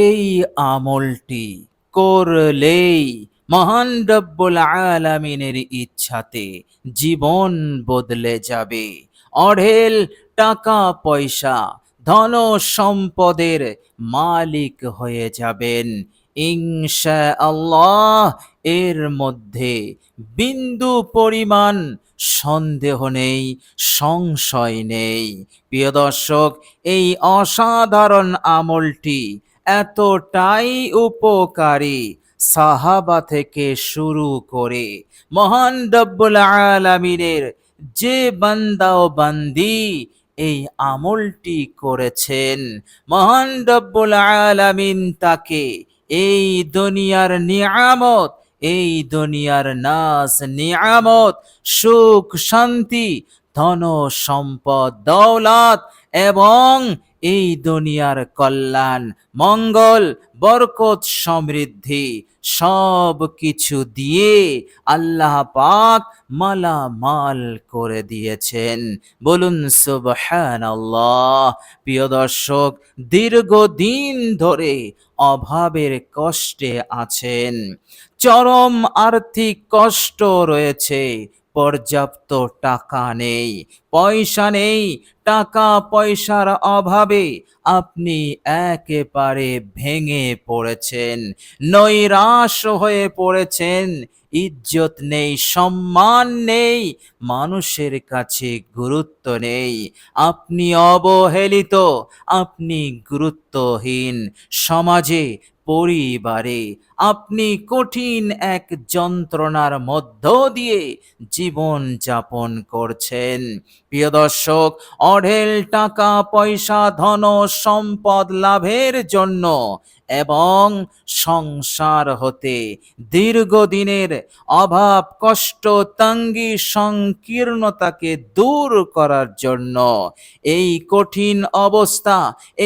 এই আমলটি করলেই মহান রব্বুল আলামিনের ইচ্ছাতে জীবন বদলে যাবে। অঢেল টাকা পয়সা, ধন সম্পদের মালিক হয়ে যাবেন ইনশাআল্লাহ। এর মধ্যে বিন্দু পরিমাণ সন্দেহ নেই, সংশয় নেই। প্রিয় দর্শক, এই অসাধারণ আমলটি এতটাই উপকারী, সাহাবা থেকে শুরু করে মহান রব্বুল আলামিনের যে বান্দা ও বান্দি এই আমলটি করেছেন, মহান রব্বুল আলামিন তাকে এই দুনিয়ার নিয়ামত, এই দুনিয়ার নাজ নিয়ামত, সুখ শান্তি, ধন সম্পদ দৌলত এবং এই দুনিয়ার কল্যাণ মঙ্গল বরকত সমৃদ্ধি সব কিছু দিয়ে আল্লাহ পাক মালামাল করে দিয়েছেন। বলুন সুবহানাল্লাহ। প্রিয় দর্শক, দীর্ঘদিন ধরে অভাবের কষ্টে আছেন, চরম আর্থিক কষ্ট রয়েছে, পর্যাপ্ত টাকা নেই, পয়সা নেই, টাকা পয়সার অভাবে আপনি একেবারে ভেঙে পড়েছেন, নৈরাশ হয়ে পড়েছেন, ইজ্জত নেই, সম্মান নেই, মানুষের কাছে গুরুত্ব নেই, আপনি অবহেলিত, আপনি গুরুত্বহীন, সমাজে পরিবারে আপনি কঠিন এক যন্ত্রণার মধ্য দিয়ে জীবন যাপন করছেন। প্রিয় দর্শক, অঢেল টাকা পয়সা ধন সম্পদ লাভের জন্য এবং সংসার হতে দীর্ঘদিনের অভাব কষ্ট তঙ্গি সংকীর্ণতাকে দূর করার জন্য, এই কঠিন অবস্থা,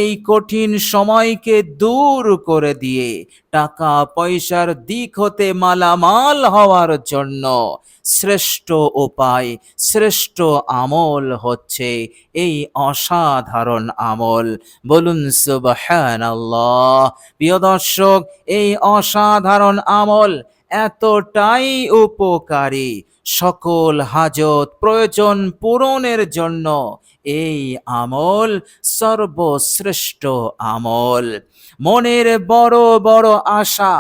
এই কঠিন সময়কে দূর করে দিয়ে টাকা পয়সার দিক হতে মালামাল হওয়ার জন্য শ্রেষ্ঠ উপায়, শ্রেষ্ঠ আমল হচ্ছে এই অসাধারণ আমল। বলুন সুবহানাল্লাহ। প্রিয় দর্শক, এই অসাধারণ আমল এতটাই উপকারী, সকল হাজত প্রয়োজন পূরণের জন্য এই আমল সর্বশ্রেষ্ঠ আমল। মনের বড় বড় আশা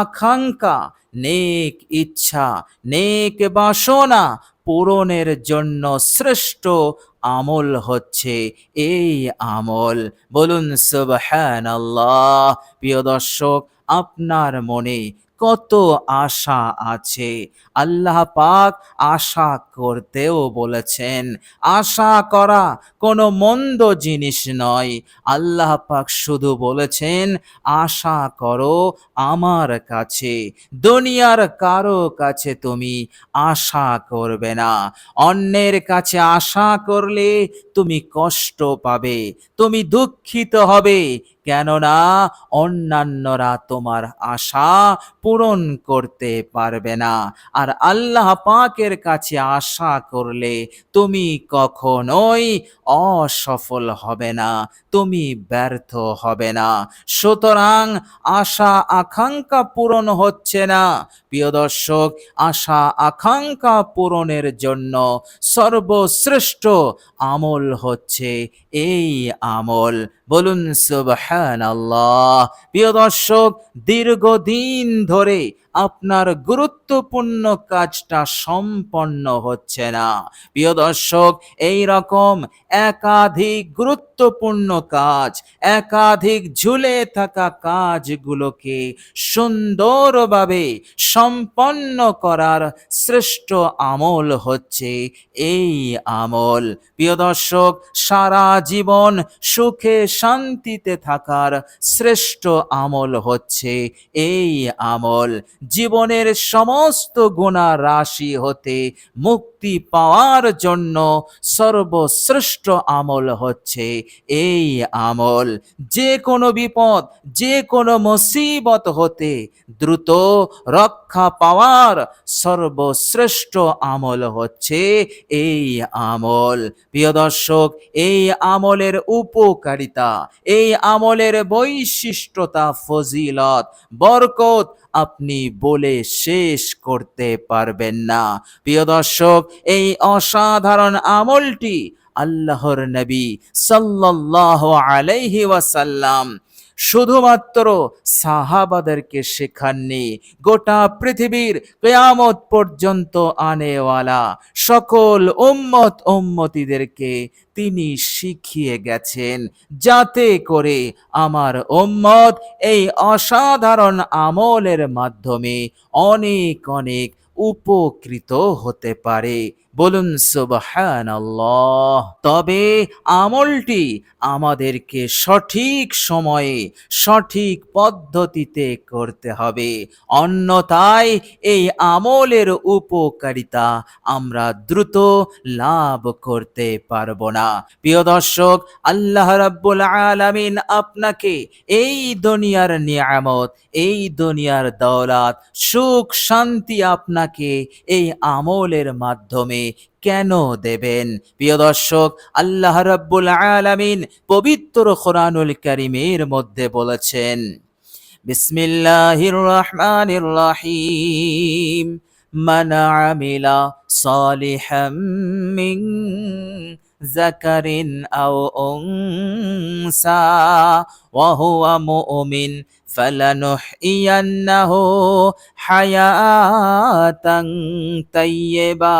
আকাঙ্ক্ষা, নেক ইচ্ছা, নেক বাসনা পূরণের জন্য শ্রেষ্ঠ আমল হচ্ছে এই আমল। বলুন সুবহানাল্লাহ। প্রিয় দর্শক, আপনার মনে কত আশা আছে, আল্লাহ পাক আশা করতেও বলেছেন। আশা করা কোনো মন্দ জিনিস নয়। আল্লাহ পাক শুধু বলেছেন আশা করো আমার কাছে, দুনিয়ার কারো কাছে তুমি আশা করবে না। অন্যের কাছে আশা করলে তুমি কষ্ট পাবে, তুমি দুঃখিত হবে, কেননা অন্যান্যরা তোমার আশা পূরণ করতে পারবে না। আর আল্লাহ পাকের কাছে আশা করলে তুমি কখনোই অসফল হবে না, তুমি ব্যর্থ হবে না। সুতরাং আশা আকাঙ্ক্ষা পূরণ হচ্ছে না। প্রিয় দর্শক, আশা আকাঙ্ক্ষা পূরণের জন্য সর্বশ্রেষ্ঠ আমল হচ্ছে এই আমল। বলুন সুবহানাল্লাহ। প্রিয় দর্শক, দীর্ঘদিন ধরে আপনার গুরুত্বপূর্ণ কাজটা সম্পন্ন হচ্ছে না। প্রিয় দর্শক, এই রকম একাধিক গুরুত্বপূর্ণ কাজ, একাধিক ঝুলে থাকা কাজগুলোকে সুন্দরভাবে সম্পন্ন করার শ্রেষ্ঠ আমল হচ্ছে এই আমল। প্রিয় দর্শক, সারা জীবন সুখে শান্তিতে থাকার শ্রেষ্ঠ আমল হচ্ছে এই আমল। জীবনের সমস্ত গুনাহ রাশি হতে মুক্তি পাওয়ার জন্য সর্বশ্রেষ্ঠ আমল হচ্ছে এই আমল। যে কোনো বিপদ, যে কোনো মুসিবত হতে দ্রুত রক্ষা পাওয়ার সর্বশ্রেষ্ঠ আমল হচ্ছে এই আমল। প্রিয় দর্শক, এই আমলের উপকারিতা, এই আমলের বৈশিষ্ট্যতা, ফজিলত, বরকত আপনি বলে শেষ করতে পারবেন না। প্রিয় দর্শক, এই অসাধারণ আমলটি আল্লাহর নবী সাল্লাল্লাহু আলাইহি ওয়াসাল্লাম শুধুমাত্র সাহাবাদেরকে শেখাননি, গোটা পৃথিবীর কিয়ামত পর্যন্ত আনেওয়ালা সকল উম্মতিদেরকে তিনি শিখিয়ে গেছেন, যাতে করে আমার উম্মত এই অসাধারণ আমলের মাধ্যমে অনেক অনেক উপকৃত হতে পারে। বলুন সুবহানাল্লাহ। তবে আমলটি আমাদেরকে সঠিক সময়ে সঠিক পদ্ধতিতে করতে হবে, অন্যথায় এই আমলের উপকারিতা আমরা দ্রুত লাভ করতে পারবো না। প্রিয় দর্শক, আল্লাহ রাব্বুল আলামিন আপনাকে এই দুনিয়ার নিয়ামত, এই দুনিয়ার দৌলত, সুখ শান্তি আপনাকে এই আমলের মাধ্যমে কেন দেবেন? প্রিয় দর্শক, আল্লাহ রাব্বুল আলামিন পবিত্র কোরআনুল কারীমের মধ্যে বলেছেন, বিসমিল্লাহির রহমানির রহিম, মান আমিলা সালিহাম মিন যাকারিন আও উনসা ওয়া হুয়া মুমিন ফালানুহইয়ান্নাহু হায়াতান তাইয়্যিবা।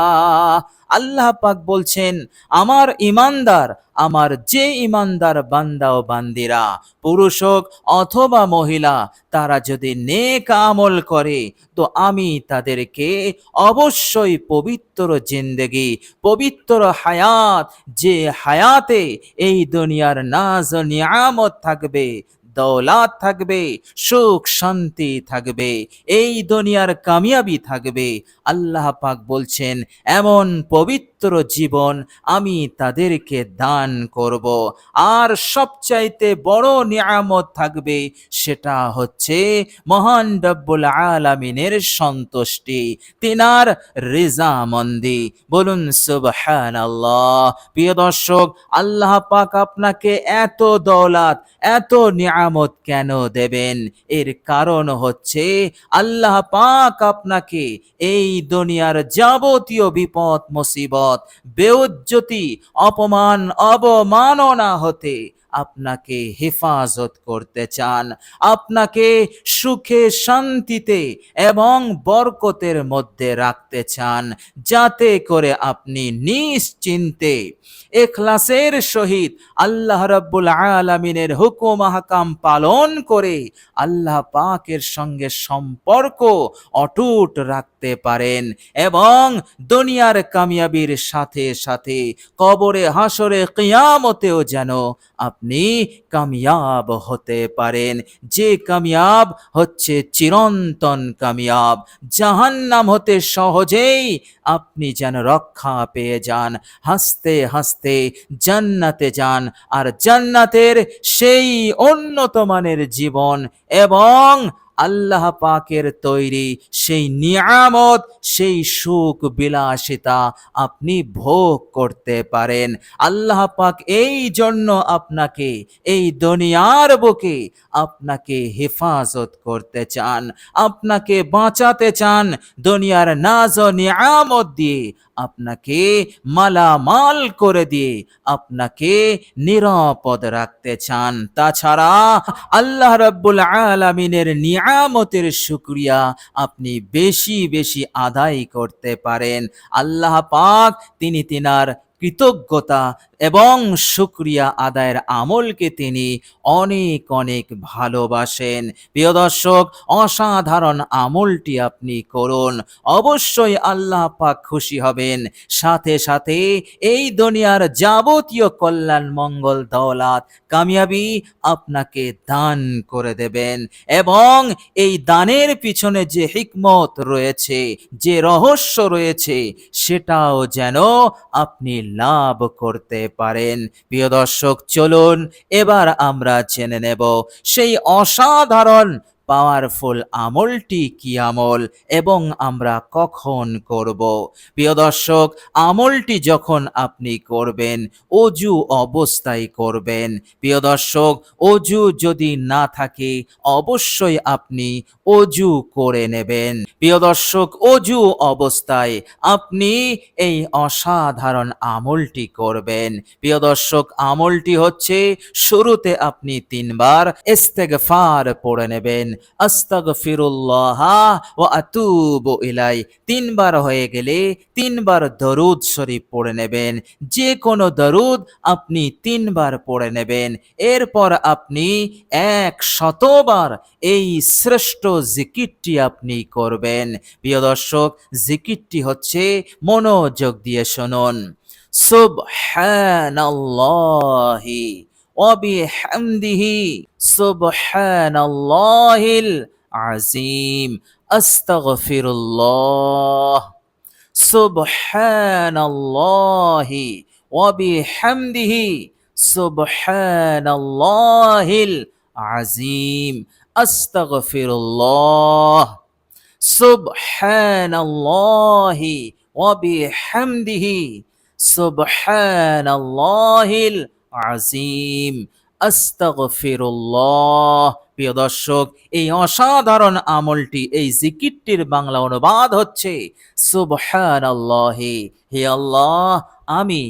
আল্লাহ পাক বলছেন, আমার ইমানদার, আমার যে ইমানদার বান্দা ও বান্দিরা, পুরুষ হোক অথবা মহিলা, তারা যদি নেক আমল করে তো আমি তাদেরকে অবশ্যই পবিত্র জিন্দেগি, পবিত্র হায়াত, যে হায়াতে এই দুনিয়ার নাজ ও নিয়ামত থাকবে, দৌলত থাকবে, সুখ শান্তি থাকবে, এই দুনিয়ার কামিয়াবি থাকবে, আল্লাহ পাক বলছেন এমন পবিত্র জীবন আমি তাদেরকে দান করব। আর সবচাইতে বড় নিয়ামত থাকবে, সেটা হচ্ছে মহান রব্বুল আলামিনের সন্তুষ্টি, তিনার রিজামন্দি। বলুন সুবহানাল্লাহ। প্রিয় দর্শক, আল্লাহ পাক আপনাকে এত দৌলত, এত নিয়ামত কেন দেবেন? এর কারণ হচ্ছে আল্লাহ পাক আপনাকে এই দুনিয়ার যাবতীয় বিপদ মুসিবত, বেউজ্জতি, অপমান, অবমাননা হতে আপনাকে হেফাজত করতে চান, আপনাকে সুখে শান্তিতে এবং বরকতের মধ্যে রাখতে চান, যাতে করে আপনি নিশ্চিন্তে ইখলাসের সহিত আল্লাহ রাব্বুল আলামিনের হুকুম আহকাম পালন করে আল্লাহ পাকের সঙ্গে সম্পর্ক অটুট রাখতে পারেন, এবং দুনিয়ার কামিয়াবির সাথে সাথে কবরে, হাসরে, কিয়ামতেও যেন আপনি কামিয়াব হতে পারেন। যে কামিয়াব হচ্ছে চিরন্তন কামিয়াব, জাহান্নাম হতে সহজেই আপনি যেন রক্ষা পেয়ে যান, হাসতে হাসতে জান্নাতে যান, আর জান্নাতের সেই উন্নত মানের জীবন এবং আল্লাহ পাকের তৈরি সেই নিয়ামত, সেই সুখ বিলাসিতা আপনি ভোগ করতে পারেন। আল্লাহ পাক এই জন্য আপনাকে এই দুনিয়ার বুকে আপনাকে হেফাজত করতে চান, আপনাকে বাঁচাতে চান, দুনিয়ার নাজ ও নিয়ামত দিয়ে আপনাকে মালামাল করে দিয়ে আপনাকে নিরাপদ রাখতে চান। তাছাড়া আল্লাহ রাব্বুল আলামিনের নিয়ামতের শুকরিয়া আপনি বেশি বেশি আদায় করতে পারেন। আল্লাহ পাক তিনি তিনার কৃতজ্ঞতা এবং শুকরিয়া আদায়ের আমলকে তিনি অনেক অনেক ভালোবাসেন। প্রিয় দর্শক, অসাধারণ আমলটি আপনি করুন, অবশ্যই আল্লাহ পাক খুশি হবেন। সাথে সাথে এই দুনিয়ার যাবতীয় কল্যাণ, মঙ্গল, দৌলত, কামিয়াবি আপনাকে দান করে দেবেন এবং এই দানের পিছনে যে হিকমত রয়েছে, যে রহস্য রয়েছে, সেটাও যেন আপনি লাভ করতে পারেন। প্রিয় দর্শক, চলুন এবার আমরা জেনে নেব সেই অসাধারণ পাওয়ারফুল আমলটি কি আমল এবং আমরা কখন করব। প্রিয় দর্শক, আমলটি যখন আপনি করবেন অজু অবস্থায় করবেন। প্রিয় দর্শক, অজু যদি না থাকে অবশ্যই আপনি অজু করে নেবেন। প্রিয় দর্শক, অজু অবস্থায় আপনি এই অসাধারণ আমলটি করবেন। প্রিয় দর্শক, আমলটি হচ্ছে শুরুতে আপনি 3 বার ইস্তেগফার পড়ে নেবেন। আস্তাগফিরুল্লাহ ওয়া আতুবু ইলাই। 3 বার হয়ে গেলে 3 বার দরুদ শরীফ পড়ে নেবেন। যে কোনো দরুদ আপনি 3 বার পড়ে নেবেন। এরপর আপনি 100 বার এই শ্রেষ্ঠ জিকিরটি আপনি করবেন। প্রিয় দর্শক, জিকিরটি হচ্ছে, মনোযোগ দিয়ে শুনুন, সুবহানাল্লাহি ওয়া বিহামদিহি সুবহানাল্লাহিল আযীম, আস্তাগফিরুল্লাহ, সুবহানাল্লাহি ওয়া বিহামদিহি সুবহানাল্লাহিল আযীম, আস্তাগফিরুল্লাহ, সুবহানাল্লাহি ওয়া বিহামদিহি সুবহানাল্লাহিল আযীম, আস্তাগফিরুল্লাহ। প্রিয় দর্শক, এই অসাধারণ আমলটি, এই জিকিরটির বাংলা অনুবাদ হচ্ছে সুবহানাল্লাহি, হে আল্লাহ, আমি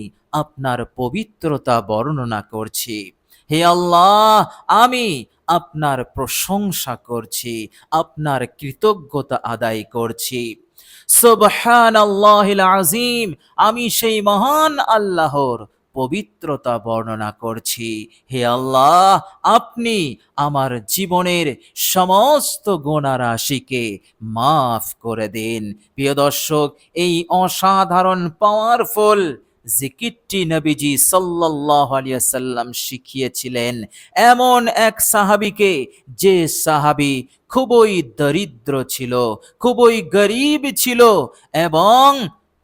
আপনার পবিত্রতা বর্ণনা করছি। হে আল্লাহ, আমি আপনার প্রশংসা করছি, আপনার কৃতজ্ঞতা আদায় করছি। সুবহানাল্লাহিল আযীম, আমি সেই মহান আল্লাহর পবিত্রতা বর্ণনা করছি। হে আল্লাহ, আপনি আমার জীবনের সমস্ত গুনাহ রাশিকে মাফ করে দিন। প্রিয় দর্শক, এই অসাধারণ পাওয়ারফুল জিকিরটি নবীজি সাল্লাল্লাহু আলাইহি ওয়াসাল্লাম শিখিয়েছিলেন এমন এক সাহাবীকে, যে সাহাবী খুবই দরিদ্র ছিল, খুবই গরীব ছিল এবং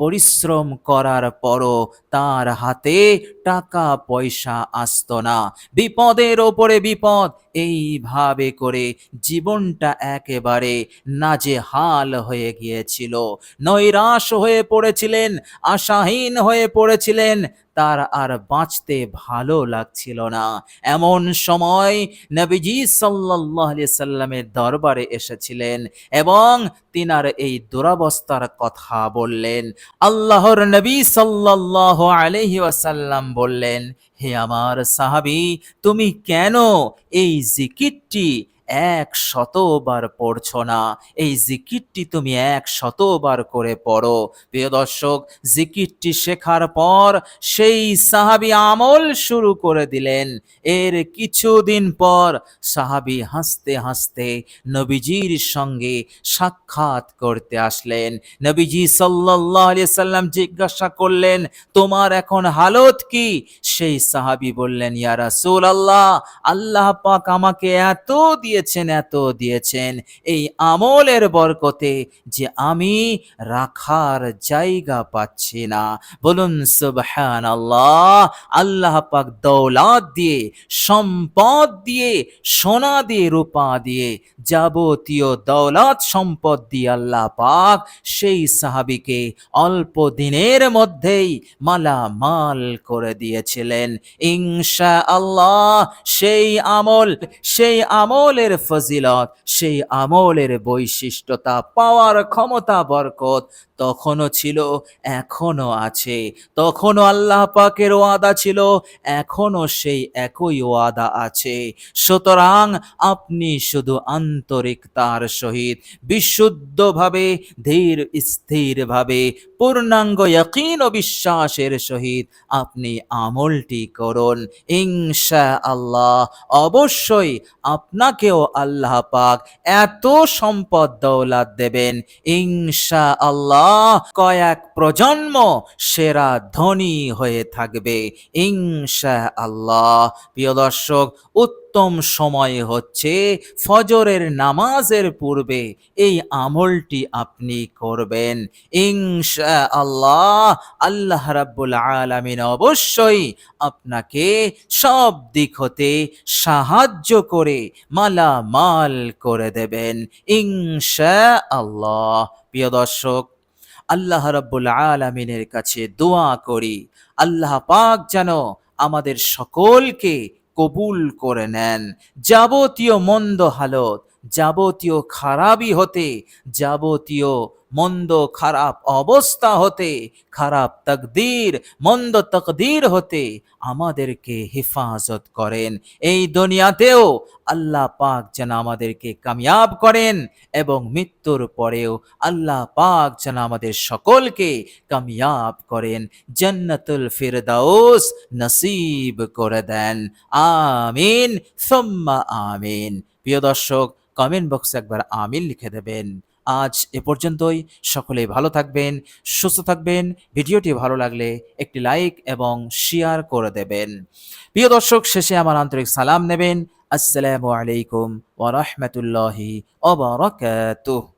পরিশ্রম করার পরও তার হাতে টাকা পয়সা আসতো না। বিপদের ওপরে বিপদ, এইভাবে করে জীবনটা একেবারে নাজেহাল হয়ে গিয়েছিল। নৈরাশ হয়ে পড়েছিলেন, আশাহীন হয়ে পড়েছিলেন, তার আর বাঁচতে ভালো লাগছিল না। এমন সময় নবীজি সাল্লাল্লাহু আলাইহি সাল্লামের দরবারে এসেছিলেন এবং তিনার এই দুরবস্থার কথা বললেন। আল্লাহর নবী সাল্লাল্লাহু আলাইহি ওয়াসাল্লাম বললেন, হে আমার সাহাবী, তুমি কেন এই জিকিরটি 100 বার পড়ছো না? এই জিকিরটি তুমি 100 বার করে পড়ো। প্রিয় দর্শক, জিকিরটি শেখার পর সেই সাহাবী আমল শুরু করে দিলেন। এর কিছুদিন পর সাহাবী হাসতে হাসতে নবীজির সঙ্গে সাক্ষাৎ করতে আসলেন। নবীজি সাল্লাল্লাহু আলাইহি সাল্লাম জিজ্ঞাসা করলেন, তোমার এখন হালত কি? সেই সাহাবী বললেন, ইয়া রাসূলুল্লাহ, আল্লাহ পাক আমাকে এত দিয়েছেন এই আমলের বরকতে যে আমি রাখার জায়গা পাচ্ছি না। বলুন সুবহানাল্লাহ। আল্লাহ পাক দৌলত দিয়ে, সম্পদ দিয়ে, সোনা দিয়ে, রূপা দিয়ে, যাবতীয় দৌলত সম্পদ দিয়ে আল্লাহ পাক সেই সাহাবীকে অল্প দিনের মধ্যেই মালামাল করে দিয়েছিলেন। ইনশাআল্লাহ সেই আমলের আমলের ফজিলত, সেই আমলের বৈশিষ্ট্যতা, পাওয়ার ক্ষমতা, বরকত তখনও ছিল, এখনো আছে। তখনও আল্লাহ পাকের ওয়াদা ছিল, এখনো সেই একই ওয়াদা আছে। সুতরাং আপনি শুধু আন্তরিকতার সহিত, বিশুদ্ধভাবে, ধীর স্থিরভাবে, পূর্ণাঙ্গ ইয়াকিন ও বিশ্বাসের সহিত আপনি আমলটি করুন। ইনশাআল্লাহ অবশ্যই আপনাকেও আল্লাহ পাক এত সম্পদ দৌলাত দেবেন, ইনশাআল্লাহ কয়েক প্রজন্ম সেরা ধনী হয়ে থাকবে, ইনশাআল্লাহ। প্রিয় দর্শক, উত্তম সময় হচ্ছে ফজরের নামাজের পূর্বে এই আমলটি আপনি করবেন, ইনশাআল্লাহ। আল্লাহ রাব্বুল আলামিন অবশ্যই আপনাকে সব দিক হতে সাহায্য করে মালামাল করে দেবেন, ইনশাআল্লাহ। প্রিয় দর্শক, আল্লাহ রাব্বুল আলামিনের কাছে দোয়া করি, আল্লাহ পাক যেন আমাদের সকলকে কবুল করে নেন। যাবতীয় মন্দ হালত, যাবতীয় খারাপি হতে, যাবতীয় মন্দ খারাপ অবস্থা হতে, খারাপ তাকদীর, মন্দ তাকদীর হতে আমাদেরকে হেফাজত করেন। এই দুনিয়াতেও আল্লাহ পাক যেন আমাদেরকে কামিয়াব করেন, এবং মৃত্যুর পরেও আল্লাহ পাক যেন আমাদের সকলকে কামিয়াব করেন, জান্নাতুল ফিরদাউস নসিব করে দেন। আমিন সুম্মা আমিন। প্রিয় দর্শক, কমেন্ট বক্সে একবার আমিন লিখে দেবেন। আজ এ পর্যন্তই। সকলে ভালো থাকবেন, সুস্থ থাকবেন। ভিডিওটি ভালো লাগলে একটি লাইক এবং শেয়ার করে দেবেন। প্রিয় দর্শক, শেষে আমার আন্তরিক সালাম নেবেন। আসসালামু আলাইকুম ওয়া রাহমাতুল্লাহি ওয়া বারাকাতুহু।